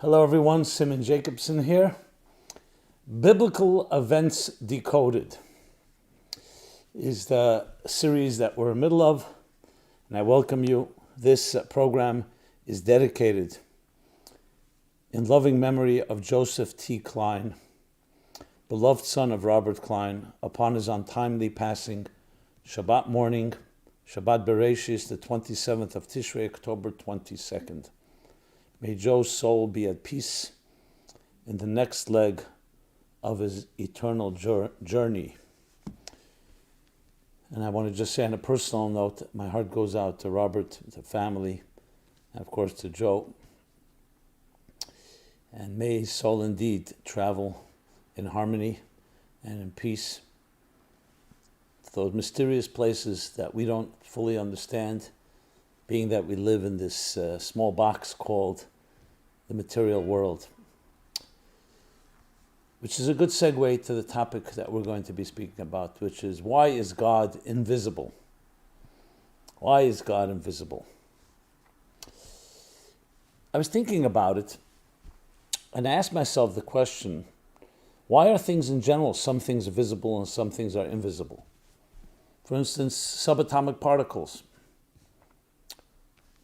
Hello everyone, Simon Jacobson here. Biblical Events Decoded is the series that we're in the middle of, and I welcome you. This program is dedicated in loving memory of Joseph T. Klein, beloved son of Robert Klein, upon his untimely passing, Shabbat morning, Shabbat Bereshis, the 27th of Tishrei, October 22nd. May Joe's soul be at peace in the next leg of his eternal journey. And I want to just say on a personal note, my heart goes out to Robert, to family, and of course to Joe. And may his soul indeed travel in harmony and in peace to those mysterious places that we don't fully understand, being that we live in this small box called the material world. Which is a good segue to the topic that we're going to be speaking about, which is, why is God invisible? Why is God invisible? I was thinking about it, and I asked myself the question, why are things in general, some things are visible and some things are invisible? For instance, subatomic particles,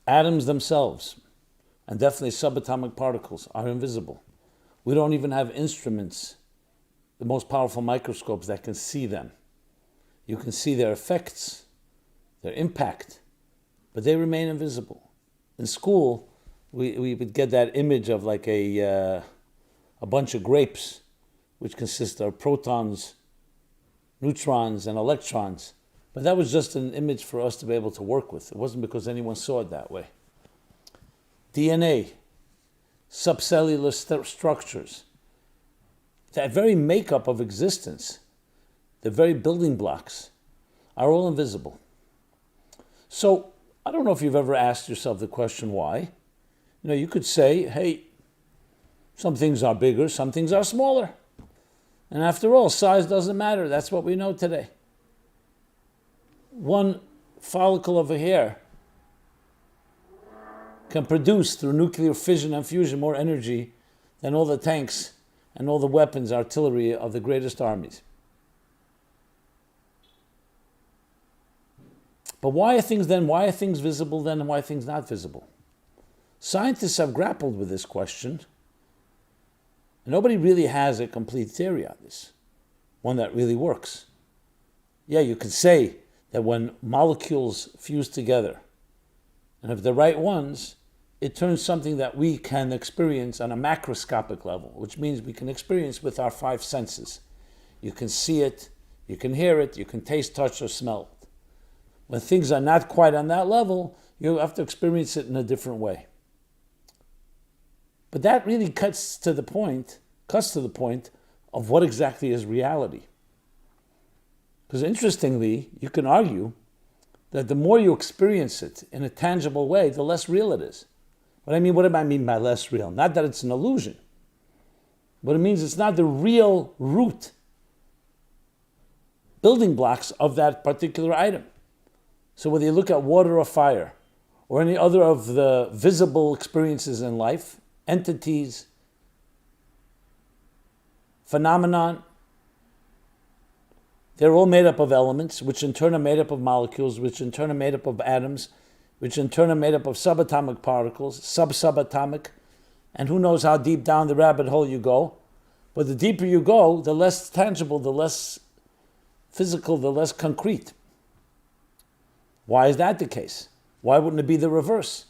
atoms themselves, and definitely subatomic particles are invisible. We don't even have instruments, the most powerful microscopes, that can see them. You can see their effects, their impact, but they remain invisible. In school, we would get that image of like a bunch of grapes, which consist of protons, neutrons, and electrons. But that was just an image for us to be able to work with. It wasn't because anyone saw it that way. DNA, subcellular structures, that very makeup of existence, the very building blocks, are all invisible. So, I don't know if you've ever asked yourself the question, why? You could say, hey, some things are bigger, some things are smaller. And after all, size doesn't matter. That's what we know today. One follicle of a hair can produce, through nuclear fission and fusion, more energy than all the tanks and all the weapons, artillery of the greatest armies. But why are things visible then, and why are things not visible? Scientists have grappled with this question, and nobody really has a complete theory on this, one that really works. Yeah, you could say that when molecules fuse together, and if the right ones, it turns something that we can experience on a macroscopic level, which means we can experience with our five senses. You can see it, you can hear it, you can taste, touch, or smell it. When things are not quite on that level, you have to experience it in a different way. But that really cuts to the point of what exactly is reality. Because interestingly, you can argue that the more you experience it in a tangible way, the less real it is. What do I mean by less real? Not that it's an illusion, but it means it's not the real root building blocks of that particular item. So whether you look at water or fire, or any other of the visible experiences in life, entities, phenomenon, they're all made up of elements, which in turn are made up of molecules, which in turn are made up of atoms, which in turn are made up of subatomic particles, sub-subatomic, and who knows how deep down the rabbit hole you go. But the deeper you go, the less tangible, the less physical, the less concrete. Why is that the case? Why wouldn't it be the reverse?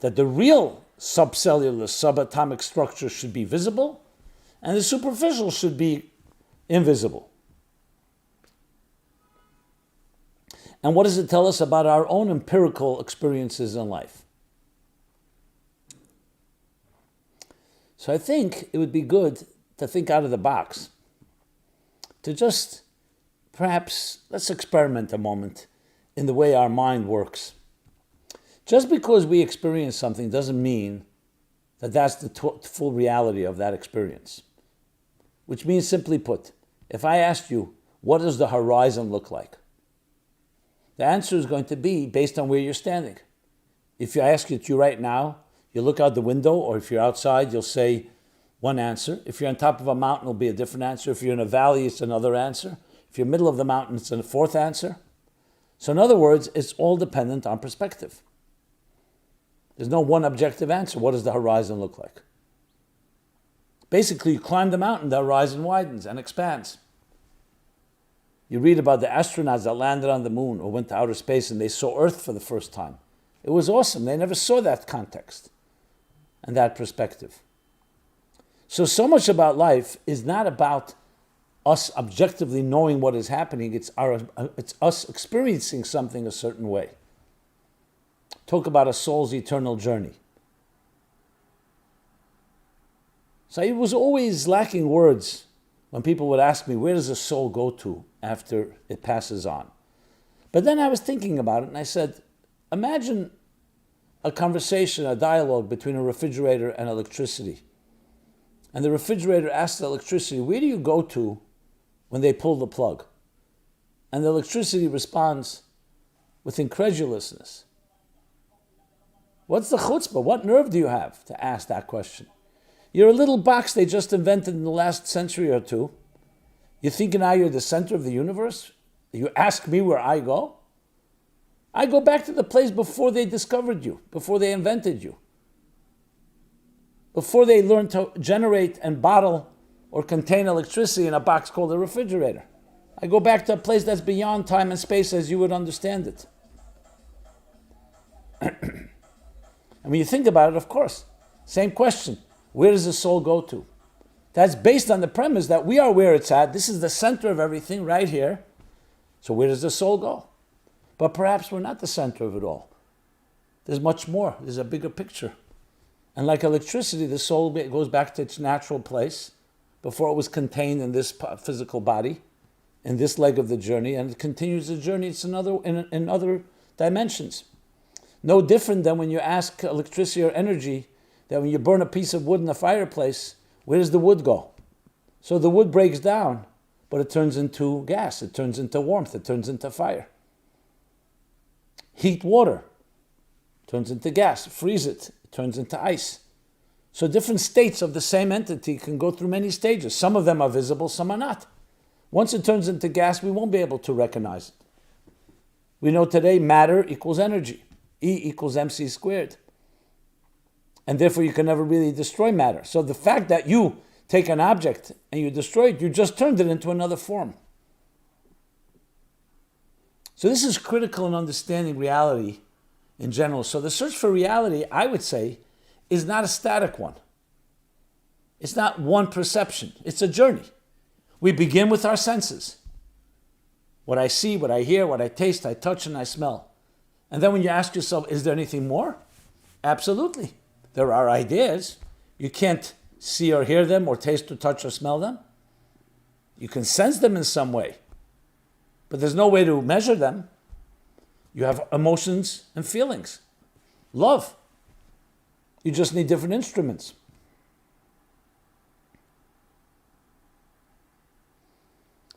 That the real subcellular, subatomic structure should be visible, and the superficial should be invisible. And what does it tell us about our own empirical experiences in life? So I think it would be good to think out of the box, to just perhaps, let's experiment a moment in the way our mind works. Just because we experience something doesn't mean that that's the full reality of that experience. Which means, simply put, if I asked you, what does the horizon look like? The answer is going to be based on where you're standing. If I ask it to you right now, You look out the window, or if you're outside, you'll say one answer. If you're on top of a mountain, it'll be a different answer. If you're in a valley, it's another answer. If you're middle of the mountain, it's a fourth answer. So in other words, it's all dependent on perspective. There's no one objective answer. What does the horizon look like? Basically, you climb the mountain, the horizon widens and expands. You read about the astronauts that landed on the moon or went to outer space and they saw Earth for the first time. It was awesome. They never saw that context and that perspective. So much about life is not about us objectively knowing what is happening. It's us experiencing something a certain way. Talk about a soul's eternal journey. So I was always lacking words when people would ask me, where does a soul go to after it passes on? But then I was thinking about it and I said, imagine a conversation, a dialogue between a refrigerator and electricity. And the refrigerator asks the electricity, where do you go to when they pull the plug? And the electricity responds with incredulousness. What's the chutzpah? What nerve do you have to ask that question? You're a little box they just invented in the last century or two. You think now you're the center of the universe? You ask me where I go? I go back to the place before they discovered you, before they invented you, before they learned to generate and bottle or contain electricity in a box called a refrigerator. I go back to a place that's beyond time and space as you would understand it. And when you think about it, of course, same question. Where does the soul go to? That's based on the premise that we are where it's at. This is the center of everything right here. So where does the soul go? But perhaps we're not the center of it all. There's much more. There's a bigger picture. And like electricity, the soul goes back to its natural place before it was contained in this physical body, in this leg of the journey, and it continues the journey. It's in other dimensions. No different than when you ask electricity or energy that when you burn a piece of wood in the fireplace, where does the wood go? So the wood breaks down, but it turns into gas, it turns into warmth, it turns into fire. Heat water, turns into gas. Freeze it, it turns into ice. So different states of the same entity can go through many stages. Some of them are visible, some are not. Once it turns into gas, we won't be able to recognize it. We know today matter equals energy. E equals mc squared. And therefore you can never really destroy matter. So the fact that you take an object and you destroy it, you just turned it into another form. So this is critical in understanding reality in general. So the search for reality, I would say, is not a static one. It's not one perception. It's a journey. We begin with our senses. What I see, what I hear, what I taste, I touch, and I smell. And then when you ask yourself, is there anything more? Absolutely. There are ideas. You can't see or hear them or taste or touch or smell them. You can sense them in some way, but there's no way to measure them. You have emotions and feelings. Love. You just need different instruments.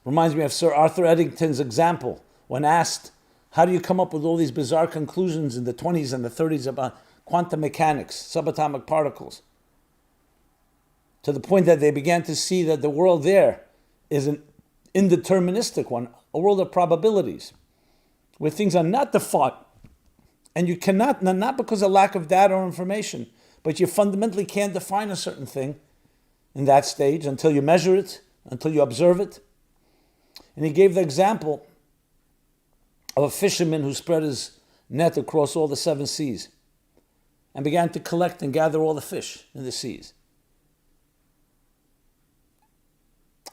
Reminds me of Sir Arthur Eddington's example when asked, how do you come up with all these bizarre conclusions in the 20s and the 30s about quantum mechanics, subatomic particles, to the point that they began to see that the world there is an indeterministic one, a world of probabilities, where things are not defined. And you cannot, not because of lack of data or information, but you fundamentally can't define a certain thing in that stage until you measure it, until you observe it. And he gave the example of a fisherman who spread his net across all the 7 seas and began to collect and gather all the fish in the seas.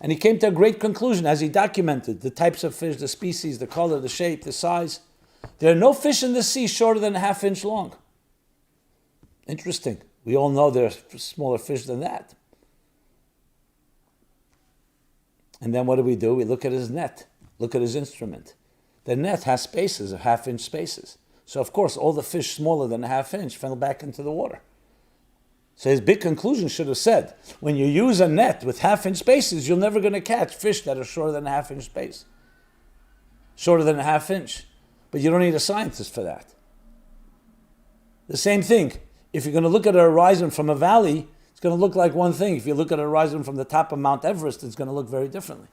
And he came to a great conclusion as he documented the types of fish, the species, the color, the shape, the size. There are no fish in the sea shorter than a half-inch long. Interesting. We all know there are smaller fish than that. And then what do? We look at his net, look at his instrument. The net has spaces, of half-inch spaces. So of course, all the fish smaller than a half-inch fell back into the water. So his big conclusion should have said, when you use a net with half-inch spaces, you're never going to catch fish that are shorter than a half-inch space. Shorter than a half-inch. But you don't need a scientist for that. The same thing. If you're going to look at a horizon from a valley, it's going to look like one thing. If you look at a horizon from the top of Mount Everest, it's going to look very differently.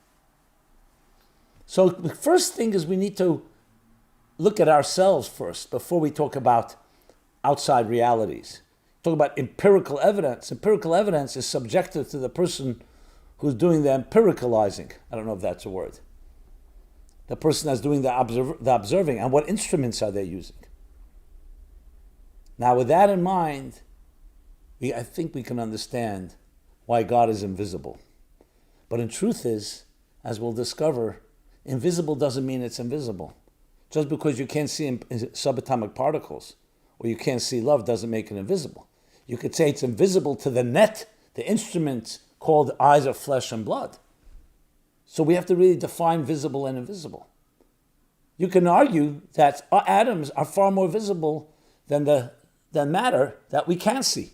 So the first thing is we need to look at ourselves first before we talk about outside realities. Talk about empirical evidence. Empirical evidence is subjective to the person who's doing the empiricalizing. I don't know if that's a word. The person that's doing the observing, and what instruments are they using? Now, with that in mind, I think we can understand why God is invisible. But in truth is, as we'll discover, invisible doesn't mean it's invisible. Just because you can't see subatomic particles or you can't see love doesn't make it invisible. You could say it's invisible to the net, the instrument called eyes of flesh and blood. So we have to really define visible and invisible. You can argue that atoms are far more visible than matter that we can't see.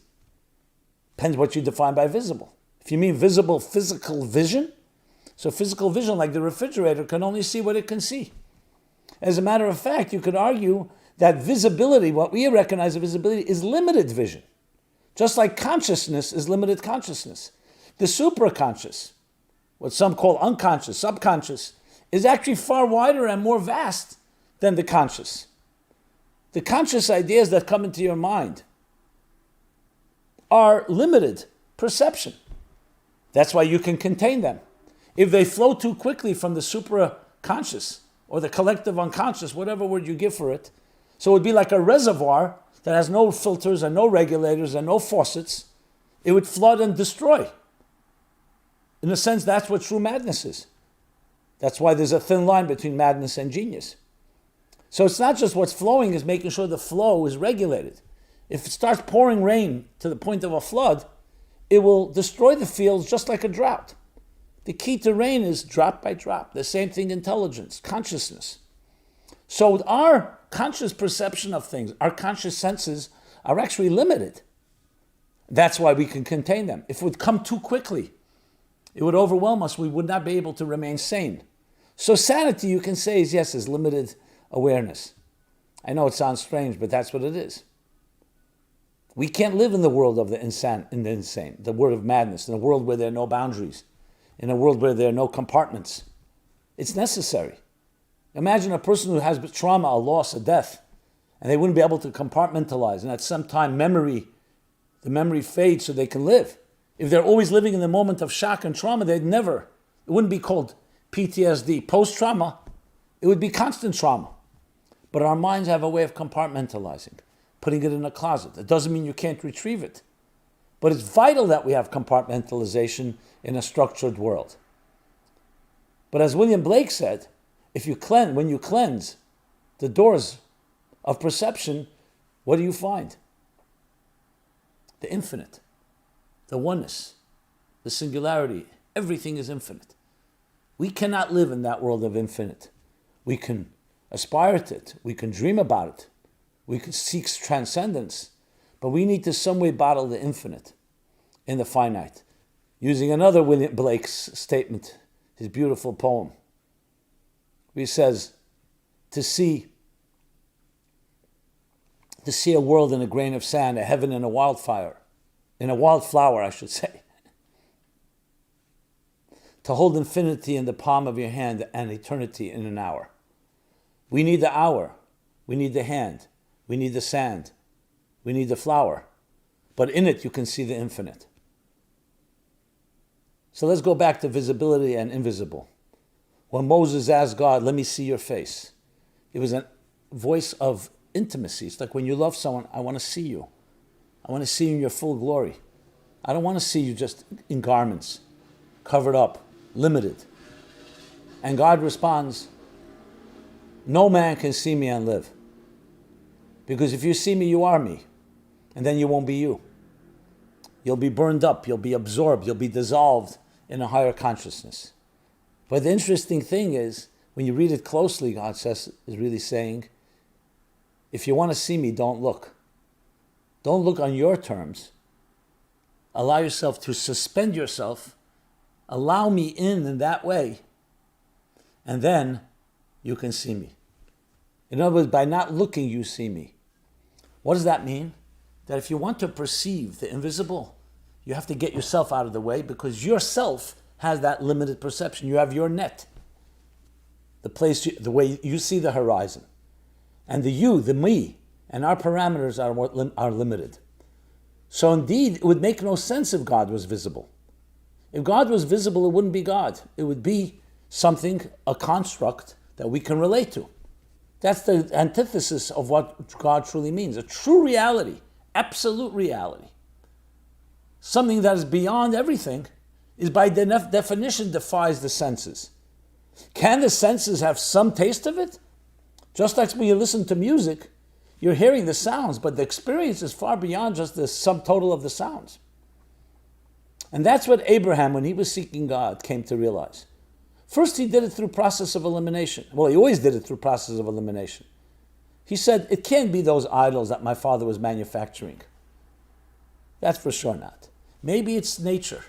Depends what you define by visible. If you mean visible physical vision, so physical vision, like the refrigerator, can only see what it can see. As a matter of fact, you could argue that visibility, what we recognize as visibility, is limited vision. Just like consciousness is limited consciousness. The supraconscious, what some call unconscious, subconscious, is actually far wider and more vast than the conscious. The conscious ideas that come into your mind are limited perception. That's why you can contain them. If they flow too quickly from the supraconscious or the collective unconscious, whatever word you give for it, so it would be like a reservoir that has no filters and no regulators and no faucets, it would flood and destroy. In a sense, that's what true madness is. That's why there's a thin line between madness and genius. So it's not just what's flowing, it's making sure the flow is regulated. If it starts pouring rain to the point of a flood, it will destroy the fields just like a drought. The key to rain is drop by drop. The same thing, intelligence, consciousness. So our conscious perception of things, our conscious senses are actually limited. That's why we can contain them. If it would come too quickly, it would overwhelm us. We would not be able to remain sane. So sanity, you can say, is limited awareness. I know it sounds strange, but that's what it is. We can't live in the world of the insane, the world of madness, in a world where there are no boundaries, in a world where there are no compartments. It's necessary. Imagine a person who has trauma, a loss, a death, and they wouldn't be able to compartmentalize, and at some time the memory fades so they can live. If they're always living in the moment of shock and trauma, it wouldn't be called PTSD, post-trauma, it would be constant trauma. But our minds have a way of compartmentalizing, putting it in a closet. It doesn't mean you can't retrieve it. But it's vital that we have compartmentalization in a structured world. But as William Blake said, when you cleanse the doors of perception, what do you find? The infinite, the oneness, the singularity. Everything is infinite. We cannot live in that world of infinite. We can aspire to it. We can dream about it. We can seek transcendence. But we need to some way bottle the infinite in the finite. Using another William Blake's statement, his beautiful poem, he says, to see a world in a grain of sand, a heaven in a wildflower, I should say. To hold infinity in the palm of your hand and eternity in an hour. We need the hour. We need the hand. We need the sand. We need the flower. But in it, you can see the infinite. So let's go back to visibility and invisible. When Moses asked God, let me see your face, it was a voice of intimacy. It's like when you love someone, I want to see you. I want to see you in your full glory. I don't want to see you just in garments, covered up, limited. And God responds, no man can see me and live. Because if you see me, you are me. And then you won't be you. You'll be burned up. You'll be absorbed. You'll be dissolved in a higher consciousness. But the interesting thing is, when you read it closely, God is really saying, if you want to see me, don't look. Don't look on your terms. Allow yourself to suspend yourself. Allow me in that way. And then you can see me. In other words, by not looking, you see me. What does that mean? that if you want to perceive the invisible, you have to get yourself out of the way, because yourself has that limited perception. You have your net, the way you see the horizon. And the you, the me, and our parameters are limited. So indeed, it would make no sense if God was visible. If God was visible, it wouldn't be God. It would be something, a construct that we can relate to. That's the antithesis of what God truly means. A true reality, absolute reality, something that is beyond everything, is by definition defies the senses. Can the senses have some taste of it? Just like when you listen to music, you're hearing the sounds, but the experience is far beyond just the subtotal of the sounds. And that's what Abraham, when he was seeking God, came to realize. First, he did it through process of elimination. Well, he always did it through process of elimination. He said, it can't be those idols that my father was manufacturing. That's for sure not. Maybe it's nature.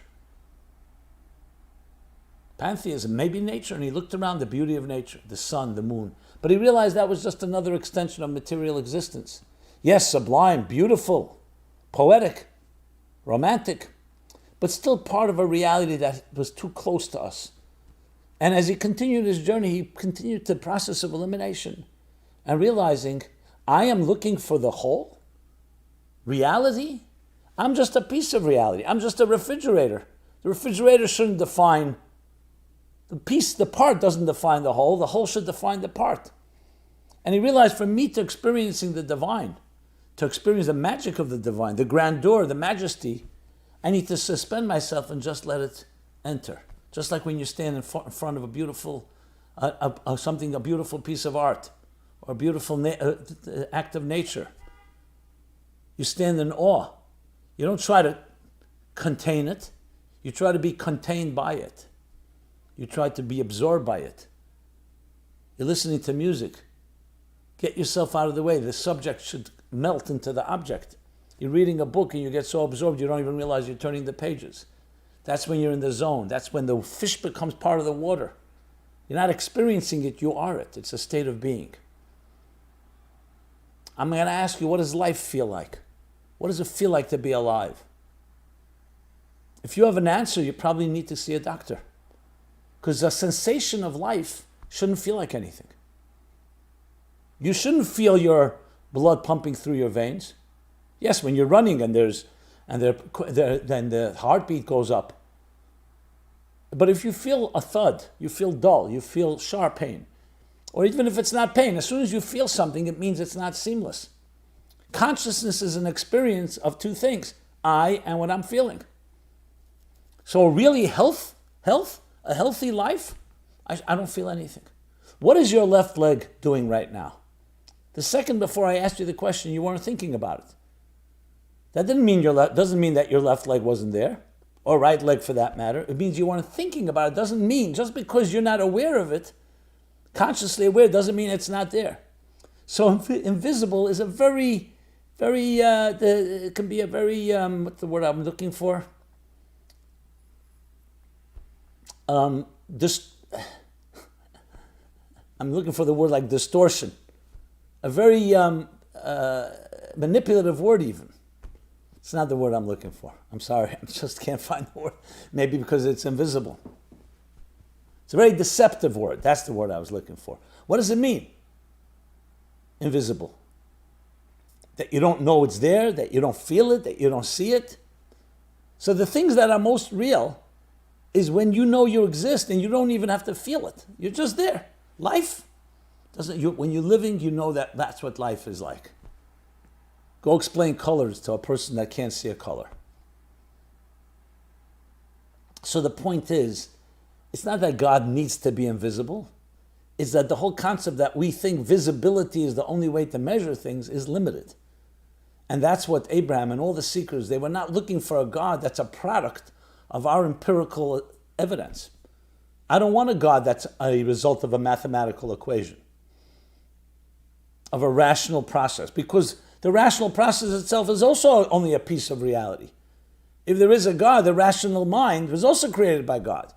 Pantheism, maybe nature. And he looked around the beauty of nature, the sun, the moon. But he realized that was just another extension of material existence. Yes, sublime, beautiful, poetic, romantic, but still part of a reality that was too close to us. And as he continued his journey, he continued the process of elimination and realizing, I am looking for the whole reality. I'm just a piece of reality. I'm just a refrigerator. The refrigerator shouldn't define the part doesn't define the whole should define the part. And he realized, for me to experiencing the divine, to experience the magic of the divine, the grandeur, the majesty, I need to suspend myself and just let it enter. Just like when you stand in front of a beautiful, a beautiful piece of art, or a beautiful act of nature. You stand in awe. You don't try to contain it. You try to be contained by it. You try to be absorbed by it. You're listening to music. Get yourself out of the way. The subject should melt into the object. You're reading a book and you get so absorbed you don't even realize you're turning the pages. That's when you're in the zone. That's when the fish becomes part of the water. You're not experiencing it, you are it. It's a state of being. I'm going to ask you, what does life feel like? What does it feel like to be alive? If you have an answer, you probably need to see a doctor. Because the sensation of life shouldn't feel like anything. You shouldn't feel your blood pumping through your veins. Yes, when you're running and then the heartbeat goes up. But if you feel a thud, you feel dull, you feel sharp pain, or even if it's not pain, as soon as you feel something, it means it's not seamless. Consciousness is an experience of two things, I and what I'm feeling. So really a healthy life, I don't feel anything. What is your left leg doing right now? The second before I asked you the question, you weren't thinking about it. That doesn't mean that your left leg wasn't there, or right leg for that matter. It means you weren't thinking about it. It doesn't mean, just because you're not aware of it, consciously aware, doesn't mean it's not there. So invisible is a very, very, it can be a very, what's the word I'm looking for? I'm looking for the word like distortion. A very manipulative word even. It's not the word I'm looking for. I'm sorry, I just can't find the word. Maybe because it's invisible. It's a very deceptive word. That's the word I was looking for. What does it mean? Invisible. That you don't know it's there, that you don't feel it, that you don't see it. So the things that are most real is when you know you exist and you don't even have to feel it. You're just there. Life when you're living, you know that that's what life is like. Go explain colors to a person that can't see a color. So the point is, it's not that God needs to be invisible. It's that the whole concept that we think visibility is the only way to measure things is limited. And that's what Abraham and all the seekers, they were not looking for a God that's a product of our empirical evidence. I don't want a God that's a result of a mathematical equation, of a rational process, because the rational process itself is also only a piece of reality. If there is a God, the rational mind was also created by God.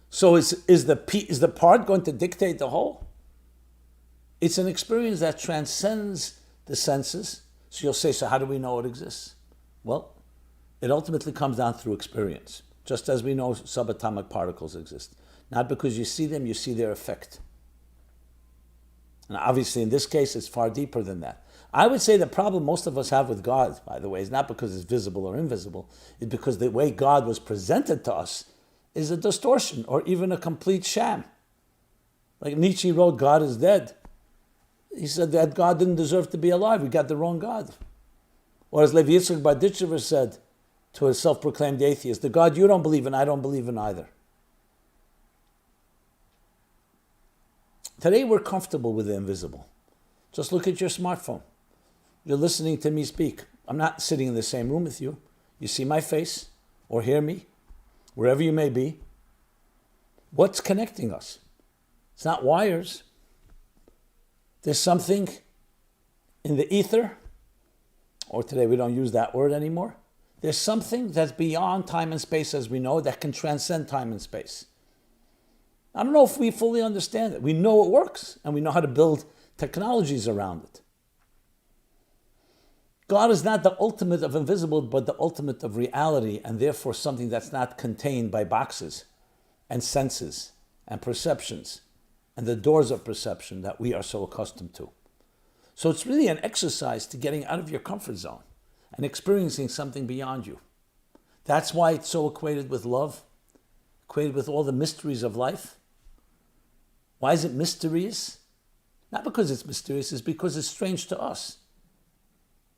So is the part going to dictate the whole? It's an experience that transcends the senses, So you'll say, so how do we know it exists? Well, it ultimately comes down through experience, just as we know subatomic particles exist. Not because you see them, you see their effect. And obviously in this case, it's far deeper than that. I would say the problem most of us have with God, by the way, is not because it's visible or invisible. It's because the way God was presented to us is a distortion or even a complete sham. Like Nietzsche wrote, God is dead. He said that God didn't deserve to be alive. We got the wrong God. Or as Levi Yitzchak Barditchever said to a self-proclaimed atheist, the God you don't believe in, I don't believe in either. Today we're comfortable with the invisible. Just look at your smartphone. You're listening to me speak. I'm not sitting in the same room with you. You see my face or hear me, wherever you may be. What's connecting us? It's not wires. There's something in the ether, or today we don't use that word anymore. There's something that's beyond time and space as we know that can transcend time and space. I don't know if we fully understand it. We know it works, and we know how to build technologies around it. God is not the ultimate of invisible, but the ultimate of reality, and therefore something that's not contained by boxes and senses and perceptions and the doors of perception that we are so accustomed to. So it's really an exercise to getting out of your comfort zone and experiencing something beyond you. That's why it's so equated with love, equated with all the mysteries of life. Why is it mysterious? Not because it's mysterious, it's because it's strange to us.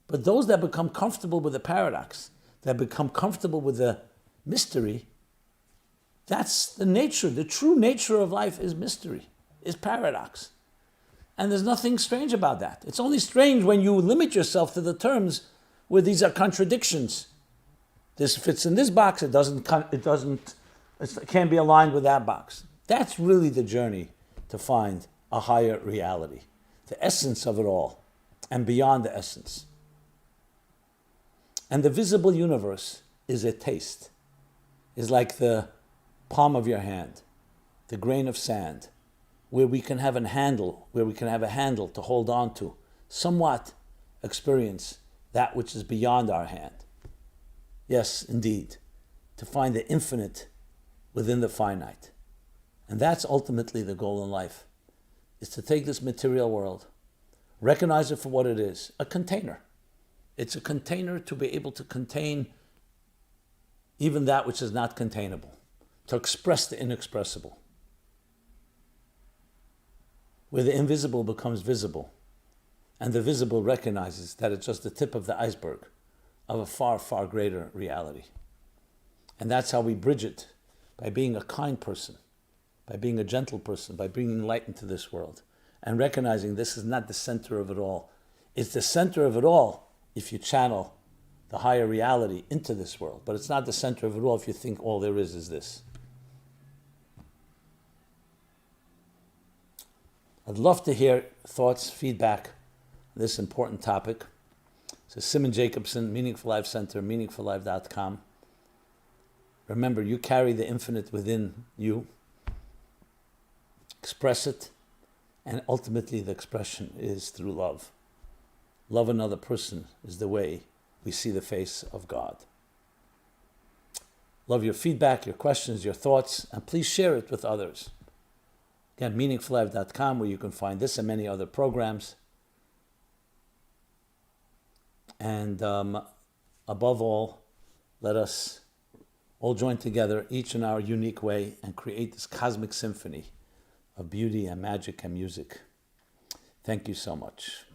But those that become comfortable with the paradox, that become comfortable with the mystery, that's the nature, the true nature of life is mystery, is paradox. And there's nothing strange about that. It's only strange when you limit yourself to the terms where these are contradictions. This fits in this box, it can't be aligned with that box. That's really the journey to find a higher reality, the essence of it all, and beyond the essence. And the visible universe is a taste, is like the palm of your hand, the grain of sand, where we can have a handle to hold on to, somewhat experience that which is beyond our hand. Yes, indeed, to find the infinite within the finite. And that's ultimately the goal in life, is to take this material world, recognize it for what it is, a container. It's a container to be able to contain even that which is not containable, to express the inexpressible, where the invisible becomes visible, and the visible recognizes that it's just the tip of the iceberg of a far, far greater reality. And that's how we bridge it, by being a kind person, by being a gentle person, by bringing light into this world, and recognizing this is not the center of it all. It's the center of it all if you channel the higher reality into this world, but it's not the center of it all if you think all there is this. I'd love to hear thoughts, feedback on this important topic. So Simon Jacobson, Meaningful Life Center, meaningfullife.com. Remember, you carry the infinite within you. Express it, and ultimately the expression is through love. Love another person is the way we see the face of God. Love your feedback, your questions, your thoughts, and please share it with others. Again, meaningfullife.com, where you can find this and many other programs. And above all, let us all join together, each in our unique way, and create this cosmic symphony of beauty and magic and music. Thank you so much.